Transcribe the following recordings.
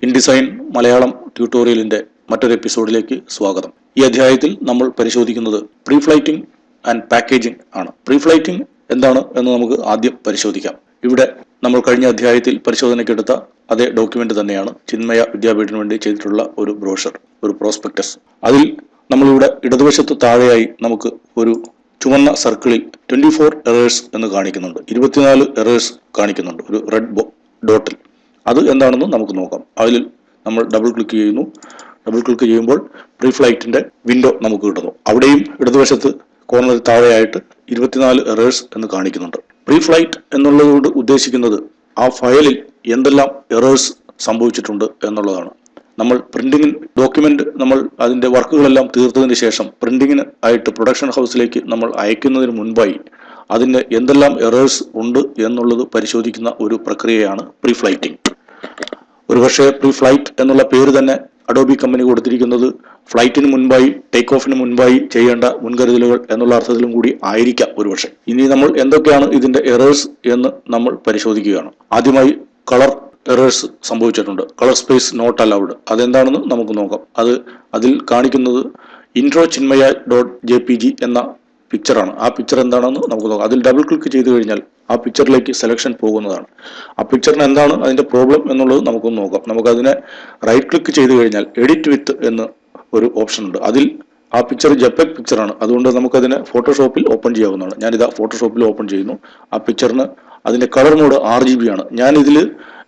InDesign Malayalam ട്യൂട്ടോറിയലിന്റെ മറ്റൊരു എപ്പിസോഡിലേക്ക് സ്വാഗതം. ഈ അധ്യായത്തിൽ നമ്മൾ പരിശോധിക്കുന്നത് പ്രീഫ്ലൈറ്റിംഗ് ആൻഡ് പാക്കേജിംഗ് ആണ്. പ്രീഫ്ലൈറ്റിംഗ് എന്താണ് എന്ന് നമുക്ക് ആദ്യം പരിശോധിക്കാം. ഇവിടെ നമ്മൾ കഴിഞ്ഞ അധ്യായത്തിൽ പരിശോധനയ്ക്കെടുത്ത അതേ ഡോക്യുമെന്റ് തന്നെയാണ് ചിന്മയ വിദ്യാപീഠിന് വേണ്ടി ചെയ്തിട്ടുള്ള ഒരു ബ്രോഷർ, ഒരു പ്രോസ്പെക്ടസ്. അതിൽ നമ്മളിവിടെ ഇടതുവശത്ത് താഴെയായി നമുക്ക് ഒരു ചുവന്ന സർക്കിളിൽ 24 എറേഴ്സ് എന്ന് കാണിക്കുന്നുണ്ട്, 24 എറേഴ്സ് കാണിക്കുന്നുണ്ട് ഒരു റെഡ് ഡോട്ടിൽ. അത് എന്താണെന്ന് നമുക്ക് നോക്കാം. അതിൽ നമ്മൾ ഡബിൾ ക്ലിക്ക് ചെയ്യുന്നു. ഡബിൾ ക്ലിക്ക് ചെയ്യുമ്പോൾ പ്രീഫ്ലൈറ്റിന്റെ വിൻഡോ നമുക്ക് കിട്ടുന്നു. അവിടെയും ഇടതുവശത്ത് കോർണറിൽ താഴെയായിട്ട് 24 എറേഴ്സ് എന്ന് കാണിക്കുന്നുണ്ട്. പ്രീഫ്ലൈറ്റ് എന്നുള്ളതുകൊണ്ട് ഉദ്ദേശിക്കുന്നത് ആ ഫയലിൽ എന്തെല്ലാം എറേഴ്സ് സംഭവിച്ചിട്ടുണ്ട് എന്നുള്ളതാണ്. നമ്മൾ പ്രിന്റിംഗ് ഡോക്യുമെന്റ് നമ്മൾ അതിന്റെ വർക്കുകളെല്ലാം തീർത്തതിന് ശേഷം പ്രിന്റിങ്ങിന് ആയിട്ട് പ്രൊഡക്ഷൻ ഹൗസിലേക്ക് നമ്മൾ അയക്കുന്നതിന് മുൻപായി അതിന് എന്തെല്ലാം എറേഴ്സ് ഉണ്ട് എന്നുള്ളത് പരിശോധിക്കുന്ന ഒരു പ്രക്രിയയാണ് പ്രീഫ്ലൈറ്റിംഗ്. ഒരുപക്ഷെ പ്രീഫ്ലൈറ്റ് എന്നുള്ള പേര് തന്നെ അഡോബി കമ്പനി കൊടുത്തിരിക്കുന്നത് ഫ്ലൈറ്റിന് മുൻപായി, ടേക്ക് ഓഫിന് മുൻപായി ചെയ്യേണ്ട മുൻകരുതലുകൾ എന്നുള്ള അർത്ഥത്തിലും കൂടി ആയിരിക്കാം ഒരുപക്ഷെ. ഇനി നമ്മൾ എന്തൊക്കെയാണ് ഇതിന്റെ എറേഴ്സ് എന്ന് നമ്മൾ പരിശോധിക്കുകയാണ്. ആദ്യമായി കളർ എറേഴ്സ് സംഭവിച്ചിട്ടുണ്ട്. Colour space not allowed. അതെന്താണെന്ന് നമുക്ക് നോക്കാം. അതിൽ കാണിക്കുന്നത് ഇൻട്രോ ചിന്മയ .jpg എന്ന പിക്ചറാണ്. ആ പിക്ചർ എന്താണെന്ന് നമുക്ക് നോക്കാം. അതിൽ ഡബിൾ ക്ലിക്ക് ചെയ്ത് കഴിഞ്ഞാൽ ആ പിക്ചറിലേക്ക് സെലക്ഷൻ പോകുന്നതാണ്. ആ പിക്ചറിന് എന്താണ് അതിന്റെ പ്രോബ്ലം എന്നുള്ളത് നമുക്കൊന്ന് നോക്കാം. നമുക്കതിനെ റൈറ്റ് ക്ലിക്ക് ചെയ്ത് കഴിഞ്ഞാൽ എഡിറ്റ് വിത്ത് എന്ന് ഒരു ഓപ്ഷൻ ഉണ്ട്. അതിൽ ആ പിക്ചർ ജെപെഗ് പിക്ചറാണ്. അതുകൊണ്ട് നമുക്കതിനെ ഫോട്ടോഷോപ്പിൽ ഓപ്പൺ ചെയ്യാവുന്നതാണ്. ഞാനിതാ ഫോട്ടോഷോപ്പിൽ ഓപ്പൺ ചെയ്യുന്നു. ആ പിക്ചറിന് അതിന്റെ കളർ മോഡ് RGB ആണ്. ഞാനിതിൽ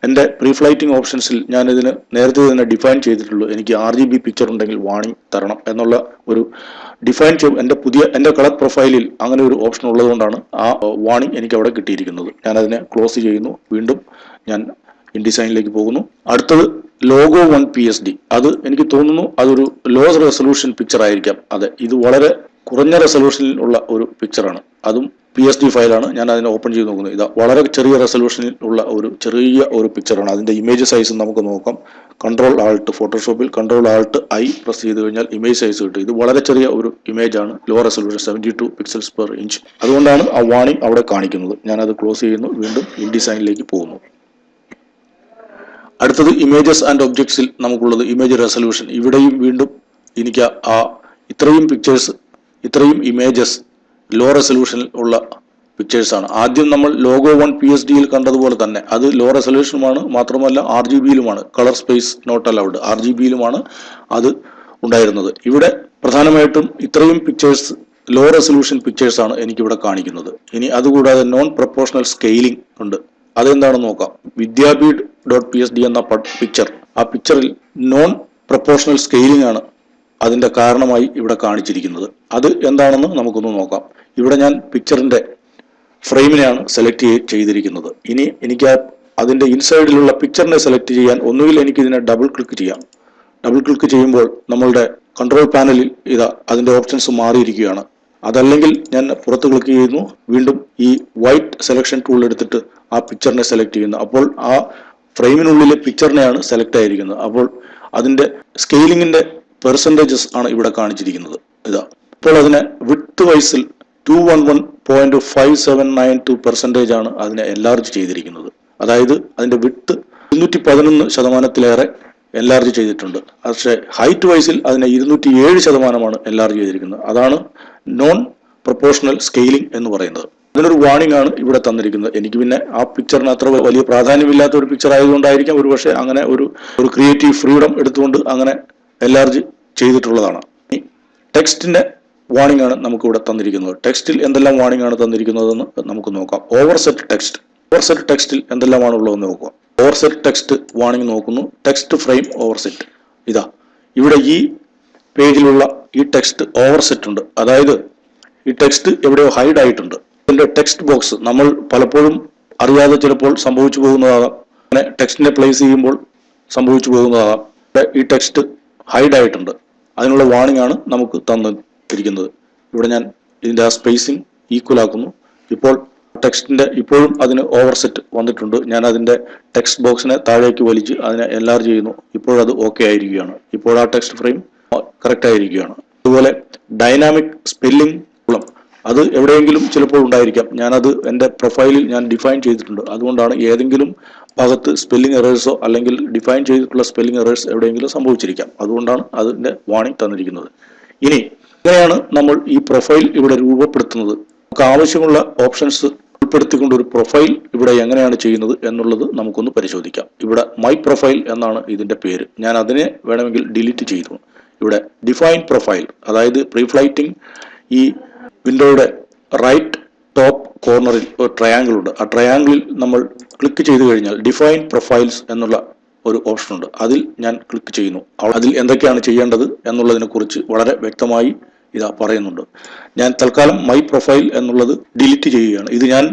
എൻ്റെ പ്രീഫ്ലൈറ്റിംഗ് ഓപ്ഷൻസിൽ ഞാൻ ഇതിന് നേരത്തെ തന്നെ ഡിഫൈൻ ചെയ്തിട്ടുള്ളൂ. എനിക്ക് RGB പിക്ചർ ഉണ്ടെങ്കിൽ വാണിംഗ് തരണം എന്നുള്ള ഒരു ഡിഫൈൻ എൻ്റെ കളർ പ്രൊഫൈലിൽ അങ്ങനെ ഒരു ഓപ്ഷൻ ഉള്ളതുകൊണ്ടാണ് ആ വാണിംഗ് എനിക്ക് അവിടെ കിട്ടിയിരിക്കുന്നത്. ഞാൻ അതിനെ ക്ലോസ് ചെയ്യുന്നു. വീണ്ടും ഞാൻ ഇൻഡിസൈനിലേക്ക് പോകുന്നു. അടുത്തത് ലോഗോ 1 PSD. അത് എനിക്ക് തോന്നുന്നു അതൊരു ലോ റെസൊല്യൂഷൻ പിക്ചർ ആയിരിക്കാം. അതെ, ഇത് വളരെ കുറഞ്ഞ റെസൊല്യൂഷനിൽ ഉള്ള ഒരു പിക്ചറാണ്. അതും PSD ഫയലാണ്. ഞാൻ അതിനെ ഓപ്പൺ ചെയ്ത് നോക്കുന്നു. ഇതാ വളരെ ചെറിയ റെസൊല്യൂഷനിൽ ഉള്ള ഒരു ചെറിയ ഒരു പിക്ചറാണ്. അതിന്റെ ഇമേജ് സൈസ് നമുക്ക് നോക്കാം. ഫോട്ടോഷോപ്പിൽ Ctrl+Alt+I പ്രസ് ചെയ്ത് കഴിഞ്ഞാൽ ഇമേജ് സൈസ് കിട്ടും. ഇത് വളരെ ചെറിയ ഒരു ഇമേജ് ആണ്, low resolution 72 pixels per inch. അതുകൊണ്ടാണ് ആ വാണിംഗ് അവിടെ കാണിക്കുന്നത്. ഞാൻ അത് ക്ലോസ് ചെയ്യുന്നു. വീണ്ടും ഇൻഡിസൈനിലേക്ക് പോകുന്നു. അടുത്തത് ഇമേജസ് ആൻഡ് ഒബ്ജക്ട്സിൽ നമുക്കുള്ളത് ഇമേജ് റെസൊല്യൂഷൻ. ഇവിടെയും വീണ്ടും എനിക്ക് ഇത്രയും പിക്ചേഴ്സ്, ഇത്രയും ഇമേജസ് ലോ റെസൊല്യൂഷനിൽ ഉള്ള പിക്ചേഴ്സാണ്. ആദ്യം നമ്മൾ ലോഗോ 1 PSD കണ്ടതുപോലെ തന്നെ അത് ലോ റെസൊല്യൂഷനുമാണ്, മാത്രമല്ല RGBയിലുമാണ്. കളർ സ്പേസ് നോട്ട് അലൗഡ് RGBയിലുമാണ് അത് ഉണ്ടായിരുന്നത്. ഇവിടെ പ്രധാനമായിട്ടും ഇത്രയും പിക്ചേഴ്സ് ലോ റെസൊല്യൂഷൻ പിക്ചേഴ്സ് ആണ് എനിക്കിവിടെ കാണിക്കുന്നത്. ഇനി അതുകൂടാതെ നോൺ പ്രൊപ്പോർഷണൽ സ്കെയിലിംഗ് ഉണ്ട്. അതെന്താണെന്ന് നോക്കാം. വിദ്യാപീഠ് .psd എന്ന പിക്ചർ, ആ പിക്ചറിൽ നോൺ പ്രൊപ്പോർഷണൽ സ്കെയിലിംഗ് ആണ് അതിന്റെ കാരണമായി ഇവിടെ കാണിച്ചിരിക്കുന്നത്. അത് എന്താണെന്ന് നമുക്കൊന്ന് നോക്കാം. ഇവിടെ ഞാൻ പിക്ചറിന്റെ ഫ്രെയിമിനെയാണ് സെലക്ട് ചെയ്തിരിക്കുന്നത്. ഇനി എനിക്ക് അതിന്റെ ഇൻസൈഡിലുള്ള പിക്ചറിനെ സെലക്ട് ചെയ്യാൻ ഒന്നുകിൽ എനിക്ക് ഇതിനെ ഡബിൾ ക്ലിക്ക് ചെയ്യാം. ഡബിൾ ക്ലിക്ക് ചെയ്യുമ്പോൾ നമ്മളുടെ കൺട്രോൾ പാനലിൽ അതിന്റെ ഓപ്ഷൻസ് മാറിയിരിക്കുകയാണ്. അതല്ലെങ്കിൽ ഞാൻ പുറത്ത് ക്ലിക്ക് ചെയ്യുന്നു. വീണ്ടും ഈ വൈറ്റ് സെലക്ഷൻ ടൂൾ എടുത്തിട്ട് ആ പിക്ചറിനെ സെലക്ട് ചെയ്യുന്നു. അപ്പോൾ ആ ഫ്രെയിമിനുള്ളിലെ പിക്ചറിനെയാണ് സെലക്ട് ആയിരിക്കുന്നത്. അപ്പോൾ അതിന്റെ സ്കെയിലിംഗിന്റെ പെർസെൻറ്റേജസ് ആണ് ഇവിടെ കാണിച്ചിരിക്കുന്നത്. ഇപ്പോൾ അതിനെ വിഡ്ത്ത് വൈസിൽ 211.5792% ആണ് അതിനെ എൻലാർജ് ചെയ്തിരിക്കുന്നത്. അതായത് അതിന്റെ വിഡ്ത്ത് 211% എൻലാർജ് ചെയ്തിട്ടുണ്ട്. പക്ഷേ ഹൈറ്റ് വൈസിൽ അതിനെ 207% എൻലാർജ് ചെയ്തിരിക്കുന്നത്. അതാണ് നോൺ പ്രൊപ്പോർഷണൽ സ്കെയിലിംഗ് എന്ന് പറയുന്നത്. അതിനൊരു വാണിംഗ് ആണ് ഇവിടെ തന്നിരിക്കുന്നത്. എനിക്ക് പിന്നെ ആ പിക്ചറിന് അത്ര വലിയ പ്രാധാന്യമില്ലാത്ത ഒരു പിക്ചർ ആയതുകൊണ്ടായിരിക്കാം ഒരുപക്ഷെ അങ്ങനെ ഒരു ക്രിയേറ്റീവ് ഫ്രീഡം എടുത്തുകൊണ്ട് അങ്ങനെ എൻലാർജ് ചെയ്തിട്ടുള്ളതാണ്. ടെക്സ്റ്റിന്റെ വാണിംഗ് ആണ് നമുക്ക് ഇവിടെ തന്നിരിക്കുന്നത്. ടെക്സ്റ്റിൽ എന്തെല്ലാം വാണിംഗ് ആണ് തന്നിരിക്കുന്നതെന്ന് നമുക്ക് നോക്കാം. ഓവർസെറ്റ് ടെക്സ്റ്റിൽ എന്തെല്ലാമാണ് ഉള്ളതെന്ന് നോക്കുക. ഓവർസെറ്റ് ടെക്സ്റ്റ് വാണിംഗ് നോക്കുന്നു. Text frame overset. ഇവിടെ ഈ പേജിലുള്ള ഈ ടെക്സ്റ്റ് ഓവർസെറ്റ് ഉണ്ട്. അതായത് ഈ ടെക്സ്റ്റ് എവിടെയോ ഹൈഡ് ആയിട്ടുണ്ട്. ഇതിന്റെ ടെക്സ്റ്റ് ബോക്സ് നമ്മൾ പലപ്പോഴും അറിയാതെ ചിലപ്പോൾ സംഭവിച്ചു പോകുന്നതാകാം. അങ്ങനെ ടെക്സ്റ്റിനെ പ്ലേസ് ചെയ്യുമ്പോൾ സംഭവിച്ചു പോകുന്നതാകാം. ഈ ടെക്സ്റ്റ് ഹൈഡ് ആയിട്ടുണ്ട്. അതിനുള്ള വാണിംഗ് ആണ് നമുക്ക് തന്നിരിക്കുന്നത്. ഇവിടെ ഞാൻ ഇതിന്റെ ആ സ്പേസിംഗ് ഈക്വൽ ആക്കുന്നു. ഇപ്പോൾ ടെക്സ്റ്റിന്റെ ഇപ്പോഴും അതിന് ഓവർസെറ്റ് വന്നിട്ടുണ്ട്. ഞാൻ അതിന്റെ ടെക്സ്റ്റ് ബോക്സിനെ താഴേക്ക് വലിച്ച് അതിനെ എൻലാർജ് ചെയ്യുന്നു. ഇപ്പോഴത് ഓക്കെ ആയിരിക്കുകയാണ്. ഇപ്പോൾ ആ ടെക്സ്റ്റ് ഫ്രെയിം കറക്റ്റ് ആയിരിക്കുകയാണ്. അതുപോലെ ഡൈനാമിക് സ്പെല്ലിംഗ് അത് എവിടെയെങ്കിലും ചിലപ്പോൾ ഉണ്ടായിരിക്കാം. ഞാനത് എൻ്റെ പ്രൊഫൈലിൽ ഞാൻ ഡിഫൈൻ ചെയ്തിട്ടുണ്ട്. അതുകൊണ്ടാണ് ഏതെങ്കിലും ഭാഗത്ത് സ്പെല്ലിംഗ് എറേഴ്സോ അല്ലെങ്കിൽ ഡിഫൈൻ ചെയ്തിട്ടുള്ള സ്പെല്ലിംഗ് എറേഴ്സ് എവിടെയെങ്കിലും സംഭവിച്ചിരിക്കാം. അതുകൊണ്ടാണ് അതിൻ്റെ വാർണിംഗ് തന്നിരിക്കുന്നത്. ഇനി എങ്ങനെയാണ് നമ്മൾ ഈ പ്രൊഫൈൽ ഇവിടെ രൂപപ്പെടുത്തുന്നത്? നമുക്ക് ആവശ്യമുള്ള ഓപ്ഷൻസ് ഉൾപ്പെടുത്തിക്കൊണ്ട് ഒരു പ്രൊഫൈൽ ഇവിടെ എങ്ങനെയാണ് ചെയ്യുന്നത് എന്നുള്ളത് നമുക്കൊന്ന് പരിശോധിക്കാം. ഇവിടെ മൈ പ്രൊഫൈൽ എന്നാണ് ഇതിൻ്റെ പേര്. ഞാൻ അതിനെ വേണമെങ്കിൽ ഡിലീറ്റ് ചെയ്തു. ഇവിടെ ഡിഫൈൻ പ്രൊഫൈൽ, അതായത് പ്രീഫ്ലൈറ്റിംഗ്, ഈ വിൻഡോയുടെ റൈറ്റ് ടോപ്പ് കോർണറിൽ ഒരു ട്രയാങ്കിൾ ഉണ്ട്. ആ ട്രയാങ്കിളിൽ നമ്മൾ ക്ലിക്ക് ചെയ്ത് കഴിഞ്ഞാൽ ഡിഫൈൻ പ്രൊഫൈൽസ് എന്നുള്ള ഒരു ഓപ്ഷൻ ഉണ്ട്. അതിൽ ഞാൻ ക്ലിക്ക് ചെയ്യുന്നു. അതിൽ എന്തൊക്കെയാണ് ചെയ്യേണ്ടത് എന്നുള്ളതിനെ കുറിച്ച് വളരെ വ്യക്തമായി ഇതാ പറയുന്നുണ്ട്. ഞാൻ തൽക്കാലം മൈ പ്രൊഫൈൽ എന്നുള്ളത് ഡിലീറ്റ് ചെയ്യുകയാണ്. ഇത് ഞാൻ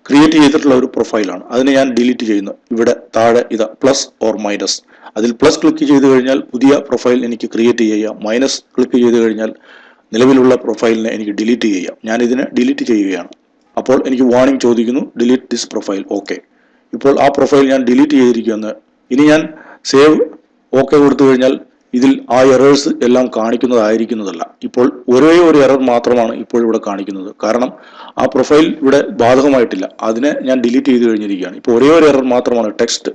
ക്രിയേറ്റ് ചെയ്തിട്ടുള്ള ഒരു പ്രൊഫൈലാണ്. അതിനെ ഞാൻ ഡിലീറ്റ് ചെയ്യുന്നു. ഇവിടെ താഴെ ഇതാ പ്ലസ് ഓർ മൈനസ്, അതിൽ പ്ലസ് ക്ലിക്ക് ചെയ്ത് കഴിഞ്ഞാൽ പുതിയ പ്രൊഫൈൽ എനിക്ക് ക്രിയേറ്റ് ചെയ്യാം. മൈനസ് ക്ലിക്ക് ചെയ്ത് കഴിഞ്ഞാൽ നിലവിലുള്ള പ്രൊഫൈലിനെ എനിക്ക് ഡിലീറ്റ് ചെയ്യാം. ഞാൻ ഇതിനെ ഡിലീറ്റ് ചെയ്യുകയാണ്. അപ്പോൾ എനിക്ക് വാർണിംഗ് ചോദിക്കുന്നു, ഡിലീറ്റ് ദിസ് പ്രൊഫൈൽ. ഓക്കെ, ഇപ്പോൾ ആ പ്രൊഫൈൽ ഞാൻ ഡിലീറ്റ് ചെയ്തിരിക്കുകയെന്ന്. ഇനി ഞാൻ സേവ് ഓക്കെ കൊടുത്തു കഴിഞ്ഞാൽ ഇതിൽ ആ എറേഴ്സ് എല്ലാം കാണിക്കുന്നതായിരിക്കുന്നതല്ല. ഇപ്പോൾ ഒരേ ഒരു എറർ മാത്രമാണ് ഇപ്പോൾ ഇവിടെ കാണിക്കുന്നത്. കാരണം ആ പ്രൊഫൈൽ ഇവിടെ ബാധകമായിട്ടില്ല. അതിനെ ഞാൻ ഡിലീറ്റ് ചെയ്ത് കഴിഞ്ഞിരിക്കുകയാണ്. ഇപ്പോൾ ഒരേ ഒരു എറർ മാത്രമാണ്, ടെക്സ്റ്റ്,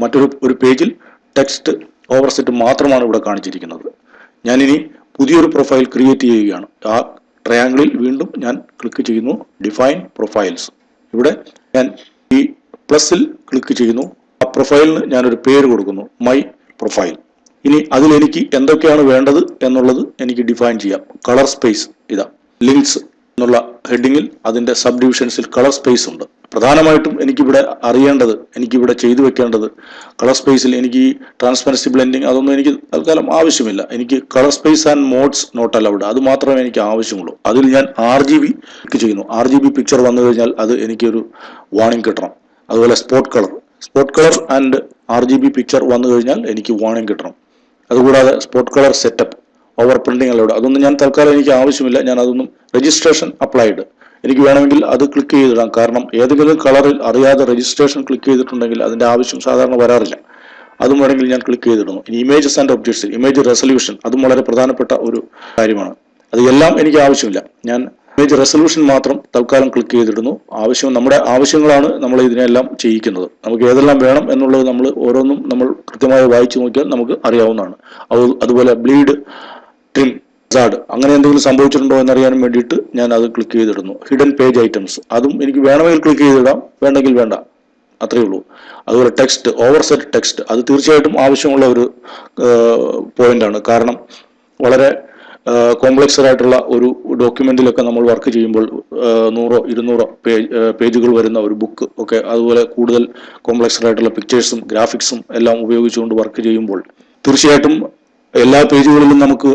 മറ്റൊരു പേജിൽ ടെക്സ്റ്റ് ഓവർസെറ്റ് മാത്രമാണ് ഇവിടെ കാണിച്ചിരിക്കുന്നത്. ഞാനിനി പുതിയൊരു പ്രൊഫൈൽ ക്രിയേറ്റ് ചെയ്യുകയാണ്. ആ ട്രയാങ്കിളിൽ വീണ്ടും ഞാൻ ക്ലിക്ക് ചെയ്യുന്നു, ഡിഫൈൻ പ്രൊഫൈൽസ്. ഇവിടെ ഞാൻ ഈ പ്ലസിൽ ക്ലിക്ക് ചെയ്യുന്നു. ആ പ്രൊഫൈലിന് ഞാനൊരു പേര് കൊടുക്കുന്നു, മൈ പ്രൊഫൈൽ. ഇനി അതിൽ എനിക്ക് എന്തൊക്കെയാണ് വേണ്ടത് എന്നുള്ളത് എനിക്ക് ഡിഫൈൻ ചെയ്യാം. കളർ സ്പേസ് ഇതാ, ലിങ്ക്സ് എന്നുള്ള ഹെഡിങ്ങിൽ അതിൻ്റെ സബ് ഡിവിഷൻസിൽ കളർ സ്പേസ് ഉണ്ട്. പ്രധാനമായിട്ടും എനിക്കിവിടെ അറിയേണ്ടത്, എനിക്കിവിടെ ചെയ്തു വെക്കേണ്ടത്, കളർ സ്പേസിൽ എനിക്ക് ഈ ട്രാൻസ്പെറൻസി ബ്ലെൻഡിങ് അതൊന്നും എനിക്ക് തൽക്കാലം ആവശ്യമില്ല. എനിക്ക് colour space and modes not allowed, അത് മാത്രമേ എനിക്ക് ആവശ്യമുള്ളൂ. അതിൽ ഞാൻ RGB ക്ലിക്ക് ചെയ്യുന്നു. RGB പിക്ചർ വന്നു കഴിഞ്ഞാൽ അത് എനിക്കൊരു വാർണിംഗ് കിട്ടണം. അതുപോലെ spot colour and RGB picture വന്നു കഴിഞ്ഞാൽ എനിക്ക് വാർണിംഗ് കിട്ടണം. അതുകൂടാതെ spot colour setup, over printing allowed, അതൊന്നും ഞാൻ തൽക്കാലം എനിക്ക് ആവശ്യമില്ല. ഞാൻ അതൊന്നും രജിസ്ട്രേഷൻ അപ്ലൈഡ്, എനിക്ക് വേണമെങ്കിൽ അത് ക്ലിക്ക് ചെയ്തിടാം. കാരണം ഏതെങ്കിലും കളറിൽ അറിയാതെ രജിസ്ട്രേഷൻ ക്ലിക്ക് ചെയ്തിട്ടുണ്ടെങ്കിൽ അതിന്റെ ആവശ്യം സാധാരണ വരാറില്ല. അതും വേണമെങ്കിൽ ഞാൻ ക്ലിക്ക് ചെയ്തിടുന്നു. ഇനി images and objects, image resolution, അതും വളരെ പ്രധാനപ്പെട്ട ഒരു കാര്യമാണ്. അത് എല്ലാം എനിക്ക് ആവശ്യമില്ല. ഞാൻ ഇമേജ് റെസൊല്യൂഷൻ മാത്രം തൽക്കാലം ക്ലിക്ക് ചെയ്തിടുന്നു. നമ്മുടെ ആവശ്യങ്ങളാണ് നമ്മൾ ഇതിനെല്ലാം ചെയ്യിക്കുന്നത്. നമുക്ക് ഏതെല്ലാം വേണം എന്നുള്ളത് നമ്മൾ ഓരോന്നും നമ്മൾ കൃത്യമായി വായിച്ചു നോക്കിയാൽ നമുക്ക് അറിയാവുന്നതാണ്. അതുപോലെ ബ്ലീഡ്, ട്രിം, ഹസാർഡ്, അങ്ങനെ എന്തെങ്കിലും സംഭവിച്ചിട്ടുണ്ടോ എന്നറിയാൻ വേണ്ടിയിട്ട് ഞാൻ അത് ക്ലിക്ക് ചെയ്തിടുന്നു. ഹിഡൻ പേജ് ഐറ്റംസ്, അതും എനിക്ക് വേണമെങ്കിൽ ക്ലിക്ക് ചെയ്തിടാം, വേണ്ടെങ്കിൽ വേണ്ട, അത്രയേ ഉള്ളൂ. അതുപോലെ ടെക്സ്റ്റ്, ഓവർസെറ്റ് ടെക്സ്റ്റ്, അത് തീർച്ചയായിട്ടും ആവശ്യമുള്ള ഒരു പോയിന്റാണ്. കാരണം വളരെ കോംപ്ലക്സഡ് ആയിട്ടുള്ള ഒരു ഡോക്യുമെന്റിലൊക്കെ നമ്മൾ വർക്ക് ചെയ്യുമ്പോൾ 100-200 പേജുകൾ വരുന്ന ഒരു ബുക്ക് ഒക്കെ, അതുപോലെ കൂടുതൽ കോംപ്ലക്സഡ് ആയിട്ടുള്ള പിക്ചേഴ്സും ഗ്രാഫിക്സും എല്ലാം ഉപയോഗിച്ചുകൊണ്ട് വർക്ക് ചെയ്യുമ്പോൾ തീർച്ചയായിട്ടും എല്ലാ പേജുകളിലും നമുക്ക്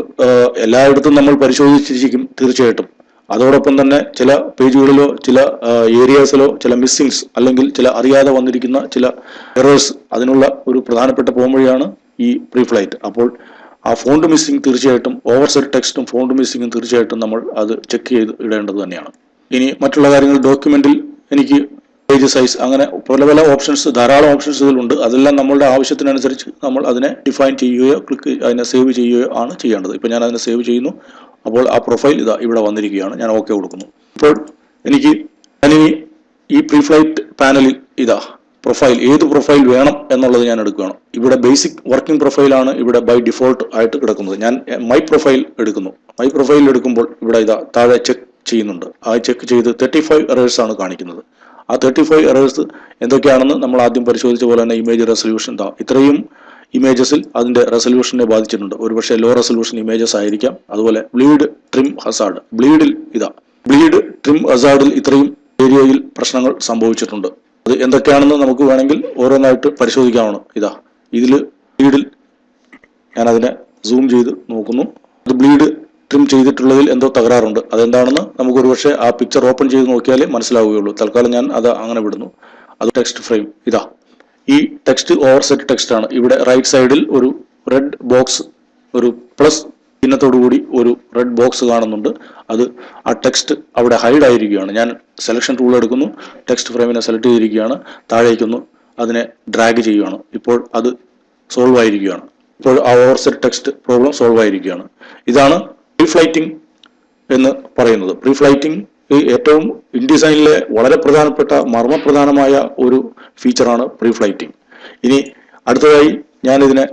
എല്ലായിടത്തും നമ്മൾ പരിശോധിച്ചിരിക്കും തീർച്ചയായിട്ടും. അതോടൊപ്പം തന്നെ ചില പേജുകളിലോ ചില ഏരിയാസിലോ ചില മിസ്സിങ്സ് അല്ലെങ്കിൽ ചില അറിയാതെ വന്നിരിക്കുന്ന ചില എറേഴ്സ്, അതിനുള്ള ഒരു പ്രധാനപ്പെട്ട പോംവഴിയാണ് ഈ പ്രീഫ്ലൈറ്റ്. അപ്പോൾ ആ ഫോണ്ട് മിസ്സിംഗ് തീർച്ചയായിട്ടും, ഓവർസെറ്റ് ടെക്സ്റ്റും ഫോണ്ട് മിസ്സിങ്ങും തീർച്ചയായിട്ടും നമ്മൾ അത് ചെക്ക് ചെയ്ത് ഇടേണ്ടത് തന്നെയാണ്. ഇനി മറ്റുള്ള കാര്യങ്ങൾ, ഡോക്യുമെന്റിൽ എനിക്ക് പേജ് സൈസ്, അങ്ങനെ പല ഓപ്ഷൻസ്, ധാരാളം ഓപ്ഷൻസ് ഇതിലുണ്ട്. അതെല്ലാം നമ്മളുടെ ആവശ്യത്തിനനുസരിച്ച് നമ്മൾ അതിനെ ഡിഫൈൻ ചെയ്യുകയോ അതിനെ സേവ് ചെയ്യുകയോ ആണ് ചെയ്യേണ്ടത്. ഇപ്പം ഞാൻ അതിനെ സേവ് ചെയ്യുന്നു. അപ്പോൾ ആ പ്രൊഫൈൽ ഇതാ ഇവിടെ വന്നിരിക്കുകയാണ്. ഞാൻ ഓക്കെ കൊടുക്കുന്നു. ഇപ്പോൾ ഞാനിനി ഈ പ്രീഫ്ലൈറ്റ് പാനലിൽ ഇതാ പ്രൊഫൈൽ, ഏത് പ്രൊഫൈൽ വേണം എന്നുള്ളത് ഞാൻ എടുക്കുകയാണ്. ഇവിടെ ബേസിക് വർക്കിംഗ് പ്രൊഫൈലാണ് ഇവിടെ ബൈ ഡിഫോൾട്ട് ആയിട്ട് കിടക്കുന്നത്. ഞാൻ മൈ പ്രൊഫൈൽ എടുക്കുന്നു. മൈ പ്രൊഫൈൽ എടുക്കുമ്പോൾ ഇവിടെ ഇതാ താഴെ ചെക്ക് ചെയ്യുന്നുണ്ട്. ആ ചെക്ക് ചെയ്ത് 35 എറേഴ്സ് ആണ് കാണിക്കുന്നത്. ആ 35 എറേഴ്സ് എന്തൊക്കെയാണെന്ന് നമ്മൾ ആദ്യം പരിശോധിച്ച പോലെ തന്നെ ഇമേജ് റെസൊല്യൂഷൻ, ഇത്രയും ഇമേജസിൽ അതിന്റെ റെസൊല്യൂഷനെ ബാധിച്ചിട്ടുണ്ട്. ഒരുപക്ഷെ ലോ റെസൊല്യൂഷൻ ഇമേജസ് ആയിരിക്കാം. അതുപോലെ bleed, trim, hazard, bleed, trim, ഹസാർഡിൽ ഇത്രയും ഏരിയയിൽ പ്രശ്നങ്ങൾ സംഭവിച്ചിട്ടുണ്ട്. അത് എന്തൊക്കെയാണെന്ന് നമുക്ക് വേണമെങ്കിൽ ഓരോന്നായിട്ട് പരിശോധിക്കാവുന്ന. ബ്ലീഡിൽ ഞാൻ അതിനെ സൂം ചെയ്ത് നോക്കുന്നു. അത് ബ്ലീഡ് ട്രിം ചെയ്തിട്ടുള്ളതിൽ എന്തോ തകരാറുണ്ട്. അതെന്താണെന്ന് നമുക്ക് ഒരുപക്ഷെ ആ പിക്ചർ ഓപ്പൺ ചെയ്ത് നോക്കിയാലേ മനസ്സിലാവുകയുള്ളൂ. തൽക്കാലം ഞാൻ അത് അങ്ങനെ വിടുന്നു. അത് ടെക്സ്റ്റ് ഫ്രെയിം, ഈ ടെക്സ്റ്റ് ഓവർസെറ്റ് ടെക്സ്റ്റ് ആണ്. ഇവിടെ റൈറ്റ് സൈഡിൽ ഒരു റെഡ് ബോക്സ്, ഒരു പ്ലസ് ചിഹ്നത്തോടുകൂടി ഒരു റെഡ് ബോക്സ് കാണുന്നുണ്ട്. അത് ആ ടെക്സ്റ്റ് അവിടെ ഹൈഡ് ആയിരിക്കുകയാണ്. ഞാൻ സെലക്ഷൻ ടൂൾ എടുക്കുന്നു, ടെക്സ്റ്റ് ഫ്രെയിമിനെ സെലക്ട് ചെയ്തിരിക്കുകയാണ്, താഴേക്കൊന്ന് അതിനെ ഡ്രാഗ് ചെയ്യുകയാണ്. ഇപ്പോൾ അത് സോൾവ് ആയിരിക്കുകയാണ്. ഇപ്പോൾ ആ ഓവർസെറ്റ് ടെക്സ്റ്റ് പ്രോബ്ലം സോൾവ് ആയിരിക്കുകയാണ്. ഇതാണ് പ്രീഫ്ലൈറ്റിംഗ് എന്ന് പറയുന്നത്. പ്രീഫ്ലൈറ്റിംഗ് ഏറ്റവും ഇൻഡിസൈനിലെ വളരെ പ്രധാനപ്പെട്ട മർമ്മപ്രധാനമായ ഒരു ഫീച്ചറാണ് പ്രീ ഫ്ലൈറ്റിംഗ്. ഇനി അടുത്തതായി ഞാൻ ഇതിനെ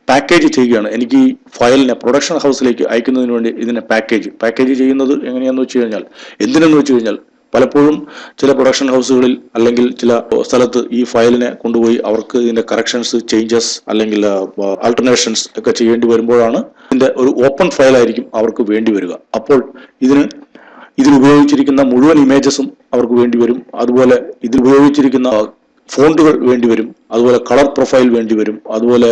പാക്കേജ് ചെയ്യുകയാണ്. എനിക്ക് ഈ ഫയലിനെ പ്രൊഡക്ഷൻ ഹൗസിലേക്ക് അയക്കുന്നതിന് വേണ്ടി ഇതിനെ പാക്കേജ് ചെയ്യുന്നത് എങ്ങനെയാണെന്ന് വെച്ച് കഴിഞ്ഞാൽ, എന്തിനെന്ന് വെച്ച് കഴിഞ്ഞാൽ, പലപ്പോഴും ചില പ്രൊഡക്ഷൻ ഹൗസുകളിൽ അല്ലെങ്കിൽ ചില സ്ഥലത്ത് ഈ ഫയലിനെ കൊണ്ടുപോയി അവർക്ക് ഇതിന്റെ കറക്ഷൻസ്, ചേഞ്ചസ് അല്ലെങ്കിൽ ആൾട്ടർനേഷൻസ് ഒക്കെ ചെയ്യേണ്ടി വരുമ്പോഴാണ് ഇതിന്റെ ഒരു ഓപ്പൺ ഫയലായിരിക്കും അവർക്ക് വേണ്ടി വരിക. അപ്പോൾ ഇതിൽ ഉപയോഗിച്ചിരിക്കുന്ന മുഴുവൻ ഇമേജസും അവർക്ക് വേണ്ടി വരും. അതുപോലെ ഇതിൽ ഉപയോഗിച്ചിരിക്കുന്ന ഫോണ്ടുകൾ വേണ്ടി വരും. അതുപോലെ കളർ പ്രൊഫൈൽ വേണ്ടി വരും. അതുപോലെ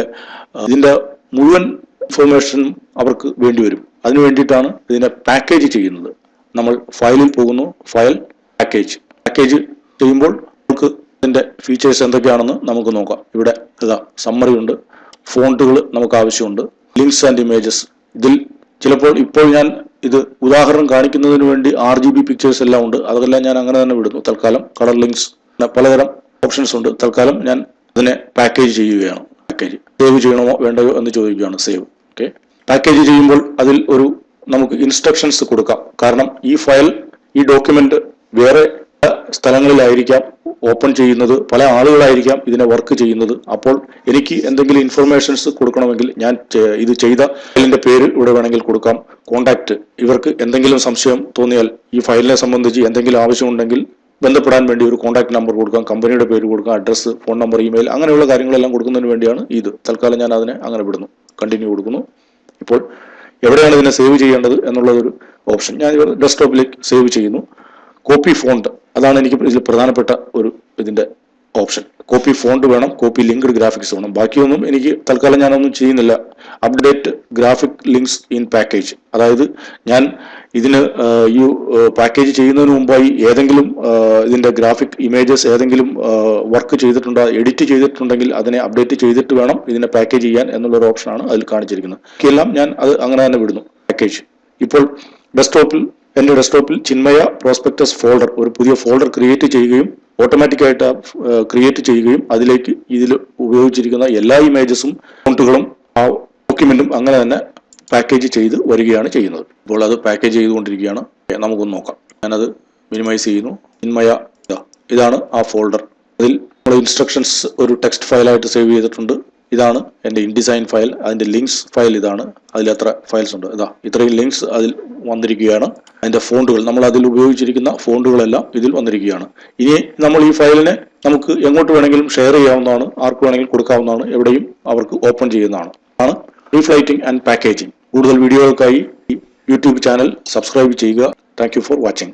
ഇതിന്റെ മുഴുവൻ ഇൻഫർമേഷനും അവർക്ക് വേണ്ടി വരും. അതിനു വേണ്ടിയിട്ടാണ് ഇതിനെ പാക്കേജ് ചെയ്യുന്നത്. നമ്മൾ ഫയലിൽ പോകുന്നു, ഫയൽ പാക്കേജ് ചെയ്യുമ്പോൾ നമുക്ക് ഇതിന്റെ ഫീച്ചേഴ്സ് എന്തൊക്കെയാണെന്ന് നമുക്ക് നോക്കാം. ഇവിടെ സമ്മറി ഉണ്ട്, ഫോണ്ടുകൾ നമുക്ക് ആവശ്യമുണ്ട്, ലിങ്ക്സ് ആൻഡ് ഇമേജസ്. ഇതിൽ ചിലപ്പോൾ ഇപ്പോൾ ഞാൻ ഇത് ഉദാഹരണം കാണിക്കുന്നതിന് വേണ്ടി RGB പിക്ചേഴ്സ് എല്ലാം ഉണ്ട്. അതെല്ലാം ഞാൻ അങ്ങനെ തന്നെ വിടുന്നു. തൽക്കാലം കളർ ലിങ്ക്സ്, പലതരം ഓപ്ഷൻസ് ഉണ്ട്. തൽക്കാലം ഞാൻ അതിനെ പാക്കേജ് ചെയ്യുകയാണ്. സേവ് ചെയ്യണമോ വേണ്ടയോ എന്ന് ചോദിക്കുകയാണ്. സേവ്. ഓക്കെ. പാക്കേജ് ചെയ്യുമ്പോൾ അതിൽ നമുക്ക് ഇൻസ്ട്രക്ഷൻസ് കൊടുക്കാം. കാരണം ഈ ഡോക്യുമെന്റ് വേറെ സ്ഥലങ്ങളിലായിരിക്കാം ഓപ്പൺ ചെയ്യുന്നത്, പല ആളുകളായിരിക്കാം ഇതിനെ വർക്ക് ചെയ്യുന്നത്. അപ്പോൾ എനിക്ക് എന്തെങ്കിലും ഇൻഫർമേഷൻസ് കൊടുക്കണമെങ്കിൽ ഞാൻ ഇത് ചെയ്ത ഫയലിന്റെ പേര് ഇവിടെ വേണമെങ്കിൽ കൊടുക്കാം, കോണ്ടാക്ട്. ഇവർക്ക് എന്തെങ്കിലും സംശയം തോന്നിയാൽ, ഈ ഫയലിനെ സംബന്ധിച്ച് എന്തെങ്കിലും ആവശ്യമുണ്ടെങ്കിൽ ബന്ധപ്പെടാൻ വേണ്ടി ഒരു കോൺടാക്ട് നമ്പർ കൊടുക്കാം, കമ്പനിയുടെ പേര് കൊടുക്കാം, അഡ്രസ്സ്, ഫോൺ നമ്പർ, ഇമെയിൽ, അങ്ങനെയുള്ള കാര്യങ്ങളെല്ലാം കൊടുക്കുന്നതിന് വേണ്ടിയാണ് ഇത്. തൽക്കാലം ഞാൻ അതിനെ അങ്ങനെ വിടുന്നു, കണ്ടിന്യൂ കൊടുക്കുന്നു. ഇപ്പോൾ എവിടെയാണ് ഇതിനെ സേവ് ചെയ്യേണ്ടത് എന്നുള്ളതൊരു ഓപ്ഷൻ ഞാൻ ഡെസ്ക്ടോപ്പിലേക്ക് സേവ് ചെയ്യുന്നു. കോപ്പി ഫോണ്ട്, അതാണ് എനിക്ക് ഇതിൽ പ്രധാനപ്പെട്ട ഇതിന്റെ ഓപ്ഷൻ. കോപ്പി ഫോണ്ട് വേണം, കോപ്പി ലിങ്ക്ഡ് ഗ്രാഫിക്സ് വേണം. ബാക്കിയൊന്നും എനിക്ക് തൽക്കാലം ഞാനൊന്നും ചെയ്യുന്നില്ല. Update graphic links in package, അതായത് ഞാൻ ഇതിന് ഈ പാക്കേജ് ചെയ്യുന്നതിന് മുമ്പായി ഏതെങ്കിലും ഇതിന്റെ ഗ്രാഫിക് ഇമേജസ് ഏതെങ്കിലും വർക്ക് ചെയ്തിട്ടുണ്ടോ, എഡിറ്റ് ചെയ്തിട്ടുണ്ടെങ്കിൽ അതിനെ അപ്ഡേറ്റ് ചെയ്തിട്ട് വേണം ഇതിനെ പാക്കേജ് ചെയ്യാൻ എന്നുള്ളൊരു ഓപ്ഷനാണ് അതിൽ കാണിച്ചിരിക്കുന്നത്. എല്ലാം ഞാൻ അത് അങ്ങനെ തന്നെ വിടുന്നു. പാക്കേജ്. ഇപ്പോൾ എന്റെ ഡെസ്ക്ടോപ്പിൽ ചിന്മയ പ്രോസ്പെക്ടസ് ഫോൾഡർ, ഒരു പുതിയ ഫോൾഡർ ക്രിയേറ്റ് ചെയ്യുകയും ഓട്ടോമാറ്റിക്കായിട്ട് ക്രിയേറ്റ് ചെയ്യുകയും അതിലേക്ക് ഇതിൽ ഉപയോഗിച്ചിരിക്കുന്ന എല്ലാ ഇമേജസും, ഫോണ്ടുകളും ആ ഡോക്യുമെന്റും അങ്ങനെ തന്നെ പാക്കേജ് ചെയ്ത് വരികയാണ് ചെയ്യുന്നത്. ഇപ്പോൾ അത് പാക്കേജ് ചെയ്തുകൊണ്ടിരിക്കുകയാണ്. നമുക്കൊന്ന് നോക്കാം. ഞാനത് മിനിമൈസ് ചെയ്യുന്നു. ചിന്മയ, ഇതാണ് ആ ഫോൾഡർ. അതിൽ നമ്മൾ ഇൻസ്ട്രക്ഷൻസ് ഒരു ടെക്സ്റ്റ് ഫയലായിട്ട് സേവ് ചെയ്തിട്ടുണ്ട്. ഇതാണ് എൻ്റെ ഇൻഡിസൈൻ ഫയൽ. അതിന്റെ ലിങ്ക്സ് ഫയൽ ഇതാണ്. അതിൽ എത്ര ഫയൽസ് ഉണ്ട്? ഇത്രയും ലിങ്ക്സ് അതിൽ വന്നിരിക്കുകയാണ്. അതിന്റെ ഫോണ്ടുകൾ, നമ്മൾ അതിൽ ഉപയോഗിച്ചിരിക്കുന്ന ഫോണ്ടുകളെല്ലാം ഇതിൽ വന്നിരിക്കുകയാണ്. ഇനി നമ്മൾ ഈ ഫയലിനെ നമുക്ക് എങ്ങോട്ട് വേണമെങ്കിലും ഷെയർ ചെയ്യാവുന്നതാണ്, ആർക്ക് വേണമെങ്കിലും കൊടുക്കാവുന്നതാണ്, എവിടെയും അവർക്ക് ഓപ്പൺ ചെയ്യുന്നതാണ്. Preflighting and packaging. കൂടുതൽ വീഡിയോകൾക്കായി യൂട്യൂബ് ചാനൽ സബ്സ്ക്രൈബ് ചെയ്യുക. Thank you for watching.